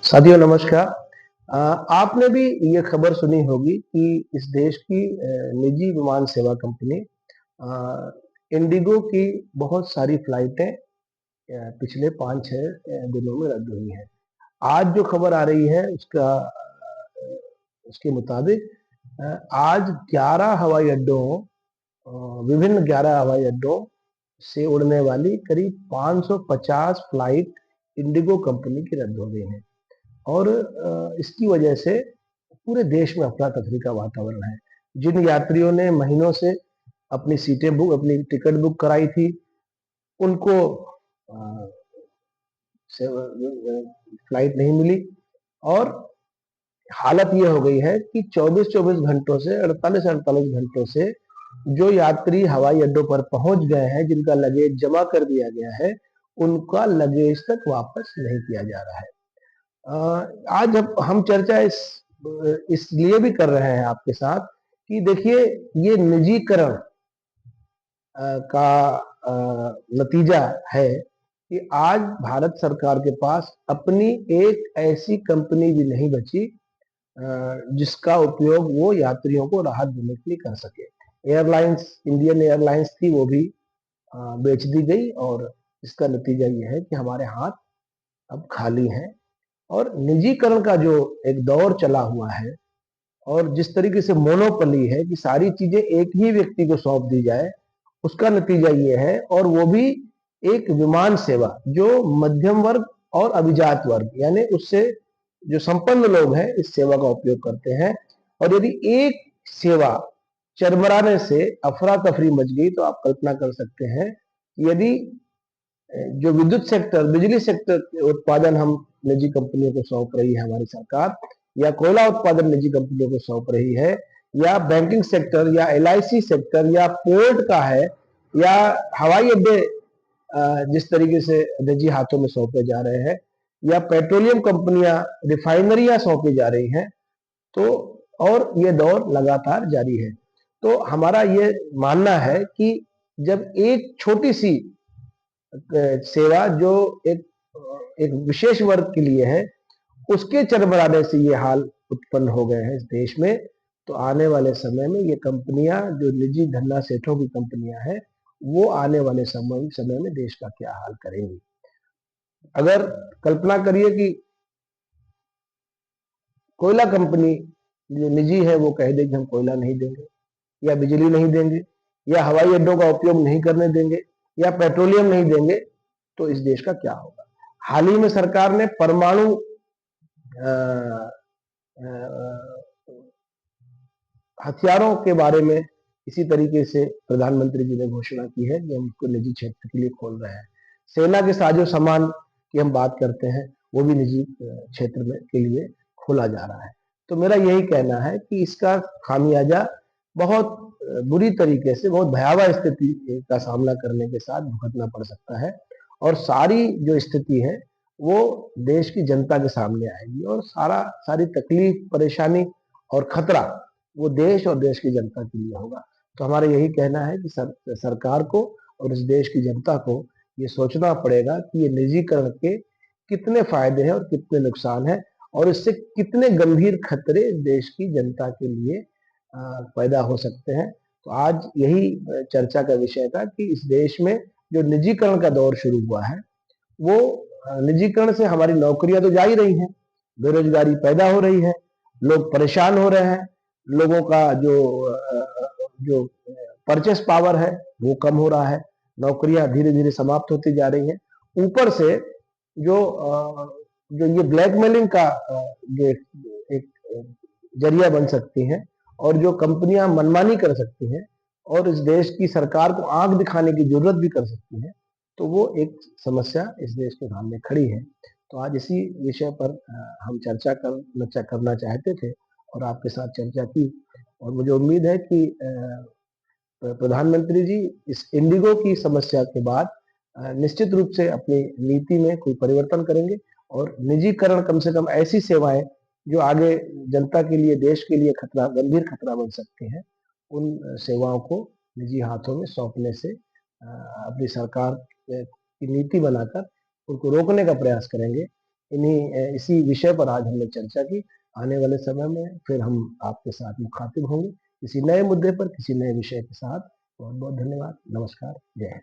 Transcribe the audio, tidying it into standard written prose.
साथियों नमस्कार। आपने भी ये खबर सुनी होगी कि इस देश की निजी विमान सेवा कंपनी इंडिगो की बहुत सारी फ्लाइटें पिछले 5-6 दिनों में रद्द हुई हैं। आज जो खबर आ रही है उसके मुताबिक आज 11 हवाई अड्डों विभिन्न 11 हवाई अड्डों से उड़ने वाली करीब 550 फ्लाइट इंडिगो कंपनी की रद्द हो गई हैं। और इसकी वजह से पूरे देश में अफरा-तफरी का वातावरण है। जिन यात्रियों ने महीनों से अपनी टिकट बुक कराई थी, उनको अ, फ्लाइट नहीं मिली और हालत ये हो गई है कि 24-24 घंटों से 48-48 घंटों से जो यात्री हवाई अड्डों पर पहुंच गए हैं, जिनका लगेज जमा कर दिया गया है, उनका लगेज तक वापस नहीं किया जा रहा है। आज हम चर्चा इसलिए भी कर रहे हैं आपके साथ कि देखिए ये निजीकरण का नतीजा है कि आज भारत सरकार के पास अपनी एक ऐसी कंपनी भी नहीं बची जिसका उपयोग वो यात्रियों को राहत देने के लिए कर सके। एयरलाइंस इंडियन एयरलाइंस थी, वो भी बेच दी गई और इसका नतीजा ये है कि हमारे हाथ अब खाली हैं। और निजीकरण का जो एक दौर चला हुआ है और जिस तरीके से मोनोपोली है कि सारी चीजें एक ही व्यक्ति को सौंप दी जाए, उसका नतीजा ये है। और वो भी एक विमान सेवा जो मध्यम वर्ग और अभिजात वर्ग यानी उससे जो संपन्न लोग हैं इस सेवा का उपयोग करते हैं। और यदि एक सेवा चरमराने से अफरा तफरी मच गई तो आप कल्पना कर सकते हैं कि यदि जो विद्युत सेक्टर बिजली सेक्टर के उत्पादन हम निजी कंपनियों को सौंप रही है हमारी सरकार, या कोयला उत्पादन निजी कंपनियों को सौंप रही है, या बैंकिंग सेक्टर या एलआईसी सेक्टर या पोर्ट का है, या हवाई अड्डे जिस तरीके से निजी हाथों में सौंपे जा रहे हैं, या पेट्रोलियम कंपनियां रिफाइनरियां सौंपी जा रही हैं, तो और ये दौर लगातार जारी है। तो हमारा ये मानना है कि जब एक छोटी सी सेवा जो एक एक विशेष वर्ग के लिए है, उसके चरमराने से ये हाल उत्पन्न हो गए हैं इस देश में, तो आने वाले समय में ये कंपनियां जो निजी धन्ना सेठों की कंपनियां हैं, वो आने वाले समय में देश का क्या हाल करेंगी। अगर कल्पना करिए कि कोयला कंपनी जो निजी है वो कह दे कि हम कोयला नहीं देंगे, या बिजली नहीं देंगे, या हवाई अड्डों का उपयोग नहीं करने देंगे, या पेट्रोलियम नहीं देंगे, तो इस देश का क्या होगा। हाल ही में सरकार ने परमाणु हथियारों के बारे में इसी तरीके से प्रधानमंत्री जी ने घोषणा की है कि हम उसको निजी क्षेत्र के लिए खोल रहे हैं। सेना के साजो सामान की हम बात करते हैं, वो भी निजी क्षेत्र में के लिए खोला जा रहा है। तो मेरा यही कहना है कि इसका खामियाजा बहुत बुरी तरीके से, बहुत भयावह स्थिति का सामना करने के साथ भुगतना पड़ सकता है। और सारी जो स्थिति है वो देश की जनता के सामने आएगी, और सारी तकलीफ, परेशानी और खतरा वो देश और देश की जनता के लिए होगा। तो हमारा यही कहना है कि सरकार को और इस देश की जनता को ये सोचना पड़ेगा कि ये निजीकरण के कितने फायदे हैं और कितने नुकसान हैं, और इससे कितने गंभीर खतरे देश की जनता के लिए पैदा हो सकते हैं। तो आज यही चर्चा का विषय था कि इस देश में जो निजीकरण का दौर शुरू हुआ है, वो निजीकरण से हमारी नौकरियां तो जा ही रही हैं, बेरोजगारी पैदा हो रही है, लोग परेशान हो रहे हैं, लोगों का जो परचेस पावर है वो कम हो रहा है, नौकरियां धीरे धीरे समाप्त होती जा रही हैं। ऊपर से जो जो ये ब्लैकमेलिंग का जो एक जरिया बन सकती हैं, और जो कंपनियां मनमानी कर सकती हैं और इस देश की सरकार को आंख दिखाने की जरूरत भी कर सकती हैं, तो वो एक समस्या इस देश के सामने खड़ी है। तो आज इसी विषय पर हम चर्चा करना चाहते थे और आपके साथ चर्चा की। और मुझे उम्मीद है कि प्रधानमंत्री जी इस इंडिगो की समस्या के बाद निश्चित रूप से अपनी नीति में कोई परिवर्तन करेंगे, और निजीकरण कम से कम ऐसी सेवाएं जो आगे जनता के लिए, देश के लिए खतरा, गंभीर खतरा बन सकती हैं, उन सेवाओं को निजी हाथों में सौंपने से अपनी सरकार की नीति बनाकर उनको रोकने का प्रयास करेंगे। इसी विषय पर आज हमने चर्चा की। आने वाले समय में फिर हम आपके साथ मुखातिब होंगे किसी नए मुद्दे पर, किसी नए विषय के साथ। बहुत बहुत धन्यवाद। नमस्कार। जय हिंद।